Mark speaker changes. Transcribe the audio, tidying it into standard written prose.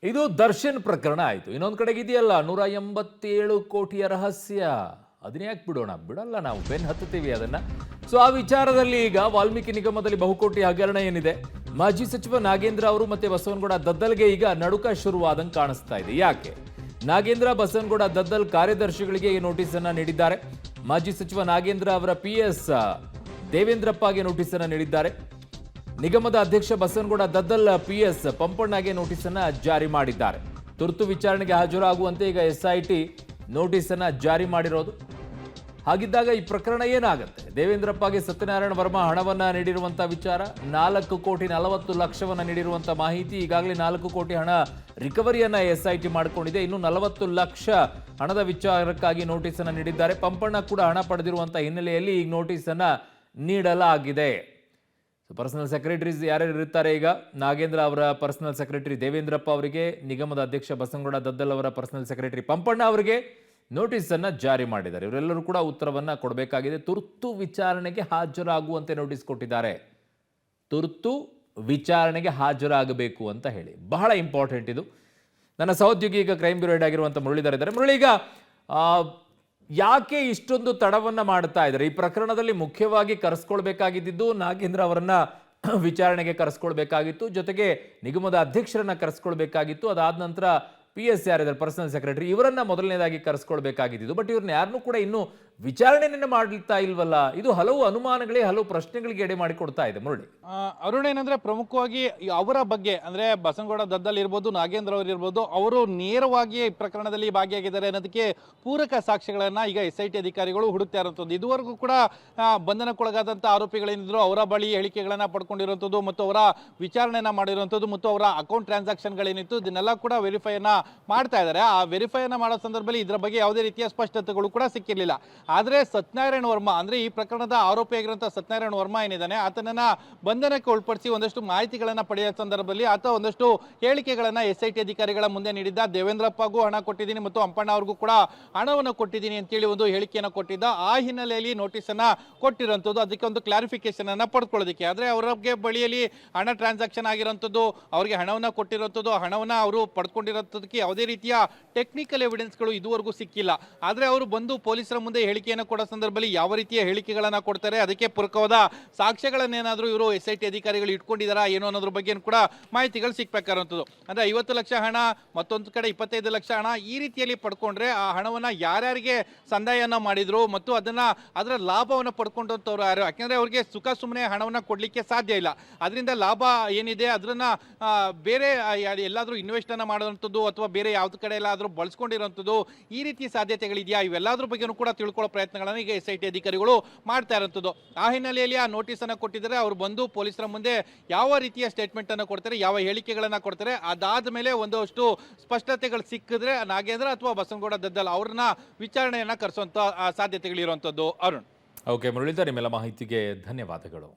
Speaker 1: ಇದು ದರ್ಶನ್ ಪ್ರಕರಣ ಆಯಿತು. ಇನ್ನೊಂದು ಕಡೆಗೆ ಇದೆಯಲ್ಲ 187 ಕೋಟಿಯ ರಹಸ್ಯ. ಅದನ್ನ ಯಾಕೆ ಬಿಡೋಣ? ಬಿಡಲ್ಲ, ನಾವು ಬೆನ್ ಹತ್ತುತ್ತೀವಿ ಅದನ್ನ. ಸೊ ಆ ವಿಚಾರದಲ್ಲಿ ಈಗ ವಾಲ್ಮೀಕಿ ನಿಗಮದಲ್ಲಿ ಬಹುಕೋಟಿ ಹಗರಣ ಏನಿದೆ, ಮಾಜಿ ಸಚಿವ ನಾಗೇಂದ್ರ ಅವರು ಮತ್ತೆ ಬಸವನಗೌಡ ದದ್ದಲ್ಗೆ ಈಗ ನಡುಕ ಶುರುವಾದಂಗೆ ಕಾಣಿಸ್ತಾ ಇದೆ. ಯಾಕೆ? ನಾಗೇಂದ್ರ ಬಸವನಗೌಡ ದದ್ದಲ್ ಕಾರ್ಯದರ್ಶಿಗಳಿಗೆ ಈ ನೋಟಿಸ್ ಅನ್ನ ನೀಡಿದ್ದಾರೆ. ಮಾಜಿ ಸಚಿವ ನಾಗೇಂದ್ರ ಅವರ PS ದೇವೇಂದ್ರಪ್ಪಗೆ ನೋಟಿಸ್ ಅನ್ನ ನೀಡಿದ್ದಾರೆ. ನಿಗಮದ ಅಧ್ಯಕ್ಷ ಬಸವನಗೌಡ ದದ್ದಲ್ PS ಪಂಪಣ್ಣಗೆ ನೋಟಿಸ್ ಅನ್ನ ಜಾರಿ ಮಾಡಿದ್ದಾರೆ. ತುರ್ತು ವಿಚಾರಣೆಗೆ ಹಾಜರಾಗುವಂತೆ ಈಗ SIT ನೋಟಿಸ್ ಅನ್ನ ಜಾರಿ ಮಾಡಿರೋದು. ಹಾಗಿದ್ದಾಗ ಈ ಪ್ರಕರಣ ಏನಾಗುತ್ತೆ? ದೇವೇಂದ್ರಪ್ಪಗೆ ಸತ್ಯನಾರಾಯಣ ವರ್ಮಾ ಹಣವನ್ನ ನೀಡಿರುವಂತಹ ವಿಚಾರ, 4,40,00,000 ನೀಡಿರುವಂತಹ ಮಾಹಿತಿ. ಈಗಾಗಲೇ 4 ಕೋಟಿ ಹಣ ರಿಕವರಿಯನ್ನ SIT ಮಾಡಿಕೊಂಡಿದೆ. ಇನ್ನು 40 ಲಕ್ಷ ಹಣದ ವಿಚಾರಕ್ಕಾಗಿ ನೋಟಿಸ್ ಅನ್ನ ನೀಡಿದ್ದಾರೆ. ಪಂಪಣ್ಣ ಕೂಡ ಹಣ ಪಡೆದಿರುವಂತಹ ಹಿನ್ನೆಲೆಯಲ್ಲಿ ಈಗ ನೋಟಿಸ್ ಅನ್ನ ನೀಡಲಾಗಿದೆ. ಪರ್ಸನಲ್ ಸೆಕ್ರೆಟರೀಸ್ ಯಾರ್ಯಾರು ಇರ್ತಾರೆ ಈಗ? ನಾಗೇಂದ್ರ ಅವರ ಪರ್ಸನಲ್ ಸೆಕ್ರೆಟರಿ ದೇವೇಂದ್ರಪ್ಪ ಅವರಿಗೆ, ನಿಗಮದ ಅಧ್ಯಕ್ಷ ಬಸವನಗೌಡ ದದ್ದಲ್ ಅವರ ಪರ್ಸನಲ್ ಸೆಕ್ರೆಟರಿ ಪಂಪಣ್ಣ ಅವರಿಗೆ ನೋಟಿಸ್ ಅನ್ನ ಜಾರಿ ಮಾಡಿದ್ದಾರೆ. ಇವರೆಲ್ಲರೂ ಕೂಡ ಉತ್ತರವನ್ನ ಕೊಡಬೇಕಾಗಿದೆ. ತುರ್ತು ವಿಚಾರಣೆಗೆ ಹಾಜರಾಗುವಂತೆ ನೋಟಿಸ್ ಕೊಟ್ಟಿದ್ದಾರೆ. ತುರ್ತು ವಿಚಾರಣೆಗೆ ಹಾಜರಾಗಬೇಕು ಅಂತ ಹೇಳಿ, ಬಹಳ ಇಂಪಾರ್ಟೆಂಟ್ ಇದು. ನನ್ನ ಸಹೋದ್ಯೋಗಿ ಈಗ ಕ್ರೈಮ್ ಬ್ಯೂರೋ ಹೆಡ್ ಆಗಿರುವಂಥ ಮುರಳೀಧರ್ ಇದ್ದಾರೆ. ಮುರಳಿ, ಈಗ ಯಾಕೆ ಇಷ್ಟೊಂದು ತಡವನ್ನ ಮಾಡ್ತಾ ಇದ್ದಾರೆ? ಈ ಪ್ರಕರಣದಲ್ಲಿ ಮುಖ್ಯವಾಗಿ ಕರೆಸ್ಕೊಳ್ಬೇಕಾಗಿದ್ದು ನಾಗೇಂದ್ರ ಅವರನ್ನ ವಿಚಾರಣೆಗೆ ಕರೆಸ್ಕೊಳ್ಬೇಕಾಗಿತ್ತು, ಜೊತೆಗೆ ನಿಗಮದ ಅಧ್ಯಕ್ಷರನ್ನ ಕರೆಸ್ಕೊಳ್ಬೇಕಾಗಿತ್ತು. ಅದಾದ ನಂತರ PS ಯಾರಿದ್ದಾರೆ ಪರ್ಸನಲ್ ಸೆಕ್ರೆಟರಿ, ಇವರನ್ನ ಮೊದಲನೇದಾಗಿ ಕರೆಸ್ಕೊಳ್ಬೇಕಾಗಿದ್ದು. ಬಟ್ ಇವ್ರನ್ನ ಯಾರನ್ನೂ ಕೂಡ ಇನ್ನೂ ವಿಚಾರಣೆಯನ್ನ ಮಾಡ್ತಾ ಇಲ್ವಲ್ಲ? ಇದು ಹಲವು ಅನುಮಾನಗಳಿಗೆ, ಹಲವು ಪ್ರಶ್ನೆಗಳಿಗೆ ಎಡೆ ಮಾಡಿಕೊಡ್ತಾ ಇದೆ. ಮುರಳಿ,
Speaker 2: ಅರುಣ್, ಏನಂದ್ರೆ ಪ್ರಮುಖವಾಗಿ ಅವರ ಬಗ್ಗೆ ಅಂದ್ರೆ ಬಸವನಗೌಡ ದದ್ದಲ್ ಇರ್ಬೋದು, ನಾಗೇಂದ್ರ ಅವರು ಇರ್ಬೋದು, ಅವರು ನೇರವಾಗಿ ಈ ಪ್ರಕರಣದಲ್ಲಿ ಭಾಗಿಯಾಗಿದ್ದಾರೆ ಅನ್ನೋದಕ್ಕೆ ಪೂರಕ ಸಾಕ್ಷ್ಯಗಳನ್ನ ಈಗ SIT ಅಧಿಕಾರಿಗಳು ಹುಡುಕ್ತಾ ಇರುವಂಥದ್ದು. ಇದುವರೆಗೂ ಕೂಡ ಬಂಧನಕ್ಕೊಳಗಾದಂಥ ಆರೋಪಿಗಳೇನಿದ್ರು ಅವರ ಬಳಿ ಹೇಳಿಕೆಗಳನ್ನ ಪಡ್ಕೊಂಡಿರುವಂಥದ್ದು ಮತ್ತು ಅವರ ವಿಚಾರಣೆಯನ್ನ ಮಾಡಿರುವಂಥದ್ದು ಮತ್ತು ಅವರ ಅಕೌಂಟ್ ಟ್ರಾನ್ಸಾಕ್ಷನ್ಗಳೇನಿತ್ತು ಇದನ್ನೆಲ್ಲ ಕೂಡ ವೆರಿಫೈಯನ್ನ ಮಾಡ್ತಾ ಇದ್ದಾರೆ. ಆ ವೆರಿಫೈಯನ್ನ ಮಾಡೋ ಸಂದರ್ಭದಲ್ಲಿ ಇದರ ಬಗ್ಗೆ ಯಾವುದೇ ರೀತಿಯ ಸ್ಪಷ್ಟತೆಗಳು ಕೂಡ ಸಿಕ್ಕಿರಲಿಲ್ಲ. ಆದರೆ ಸತ್ಯನಾರಾಯಣ ವರ್ಮಾ ಅಂದ್ರೆ ಈ ಪ್ರಕರಣದ ಆರೋಪಿಯಾಗಿರುವಂತಹ ಸತ್ಯನಾರಾಯಣ ವರ್ಮಾ ಏನಿದ್ದಾನೆ, ಆತನನ್ನ ಬಂಧನಕ್ಕೆ ಒಳಪಡಿಸಿ ಒಂದಷ್ಟು ಮಾಹಿತಿಗಳನ್ನ ಪಡೆಯುವ ಸಂದರ್ಭದಲ್ಲಿ ಆತ ಒಂದಷ್ಟು ಹೇಳಿಕೆಗಳನ್ನ SIT ಅಧಿಕಾರಿಗಳ ಮುಂದೆ ನೀಡಿದ್ದ. ದೇವೇಂದ್ರಪ್ಪಗೂ ಹಣ ಕೊಟ್ಟಿದ್ದೀನಿ ಮತ್ತು ಅಂಪಣ್ಣ ಅವ್ರಿಗೂ ಕೂಡ ಹಣವನ್ನು ಕೊಟ್ಟಿದ್ದೀನಿ ಅಂತೇಳಿ ಒಂದು ಹೇಳಿಕೆಯನ್ನು ಕೊಟ್ಟಿದ್ದ. ಆ ಹಿನ್ನೆಲೆಯಲ್ಲಿ ನೋಟಿಸ್ ಅನ್ನ ಕೊಟ್ಟಿರುವಂಥದ್ದು, ಅದಕ್ಕೆ ಒಂದು ಕ್ಲಾರಿಫಿಕೇಶನ್ ಅನ್ನ ಪಡ್ಕೊಳ್ಳೋದಕ್ಕೆ. ಆದ್ರೆ ಅವರಿಗೆ ಬಳಿಯಲ್ಲಿ ಹಣ ಟ್ರಾನ್ಸಾಕ್ಷನ್ ಆಗಿರುವಂಥದ್ದು, ಅವರಿಗೆ ಹಣವನ್ನ ಕೊಟ್ಟಿರುವಂಥದ್ದು, ಹಣವನ್ನ ಅವರು ಪಡ್ಕೊಂಡಿರೋದಕ್ಕೆ ಯಾವುದೇ ರೀತಿಯ ಟೆಕ್ನಿಕಲ್ ಎವಿಡೆನ್ಸ್ಗಳು ಇದುವರೆಗೂ ಸಿಕ್ಕಿಲ್ಲ. ಆದ್ರೆ ಅವರು ಬಂದು ಪೊಲೀಸರ ಮುಂದೆ ಹೇಳಿಕೆಯನ್ನು ಕೊಡೋ ಸಂದರ್ಭದಲ್ಲಿ ಯಾವ ರೀತಿಯ ಹೇಳಿಕೆಗಳನ್ನ ಕೊಡ್ತಾರೆ, ಅದಕ್ಕೆ ಪೂರಕವಾದ ಸಾಕ್ಷ್ಯಗಳನ್ನೇನಾದ್ರೂ ಇವರು SIT ಅಧಿಕಾರಿಗಳು ಇಟ್ಕೊಂಡಿದಾರಾ ಏನೋ ಅನ್ನೋದ್ರ ಬಗ್ಗೆ ಕೂಡ ಮಾಹಿತಿಗಳು ಸಿಕ್ಬೇಕಾದಂಥದ್ದು. ಅಂದ್ರೆ 50 ಲಕ್ಷ ಹಣ, ಮತ್ತೊಂದು ಕಡೆ 25 ಲಕ್ಷ ಹಣ, ಈ ರೀತಿಯಲ್ಲಿ ಪಡ್ಕೊಂಡ್ರೆ ಆ ಹಣವನ್ನ ಯಾರ್ಯಾರಿಗೆ ಸಂದಾಯನ ಮಾಡಿದ್ರು ಮತ್ತು ಅದರ ಲಾಭವನ್ನು ಪಡ್ಕೊಂಡಂತವ್ರು ಯಾರು? ಯಾಕೆಂದ್ರೆ ಅವ್ರಿಗೆ ಸುಖ ಸುಮ್ಮನೆ ಹಣವನ್ನ ಕೊಡ್ಲಿಕ್ಕೆ ಸಾಧ್ಯ ಇಲ್ಲ. ಅದರಿಂದ ಲಾಭ ಏನಿದೆ ಅದನ್ನ ಬೇರೆ ಎಲ್ಲಾದ್ರೂ ಇನ್ವೆಸ್ಟ್ ಅನ್ನ ಮಾಡುವಂಥದ್ದು ಅಥವಾ ಬೇರೆ ಯಾವ್ದು ಕಡೆ ಎಲ್ಲಾದ್ರೂ ಬಳಸ್ಕೊಂಡಿರುವಂಥದ್ದು, ಈ ರೀತಿ ಸಾಧ್ಯತೆಗಳಿದೆಯಾ? ಇವೆಲ್ಲದ್ರ ಬಗ್ಗೆನೂ ಕೂಡ ತಿಳ್ಕೊಳ್ಳೋ ಪ್ರಯತ್ನಗಳನ್ನು ಈಗ SIT ಅಧಿಕಾರಿಗಳು ಮಾಡ್ತಾ ಇರುವಂಥದ್ದು. ಆ ಹಿನ್ನೆಲೆಯಲ್ಲಿ ಆ ನೋಟಿಸ್ ಅನ್ನು ಕೊಟ್ಟಿದ್ದಾರೆ. ಅವರು ಬಂದು ಪೊಲೀಸರ ಮುಂದೆ ಯಾವ ರೀತಿಯ ಸ್ಟೇಟ್ಮೆಂಟ್ ಅನ್ನು ಕೊಡ್ತಾರೆ, ಯಾವ ಹೇಳಿಕೆಗಳನ್ನ ಕೊಡ್ತಾರೆ, ಅದಾದ ಮೇಲೆ ಒಂದಷ್ಟು ಸ್ಪಷ್ಟತೆಗಳು ಸಿಕ್ಕಿದ್ರೆ ನಾಗೇಂದ್ರ ಅಥವಾ ಬಸವನಗೌಡ ದದ್ದಲ್ ಅವ್ರನ್ನ ವಿಚಾರಣೆಯನ್ನ ಕರೆಸುವಂತ ಸಾಧ್ಯತೆಗಳಿರುವಂಥದ್ದು. ಅರುಣ್,
Speaker 1: ಓಕೆ ಮುರಳೀಧರ್, ನಿಮ್ಮೆಲ್ಲ ಮಾಹಿತಿಗೆ ಧನ್ಯವಾದಗಳು.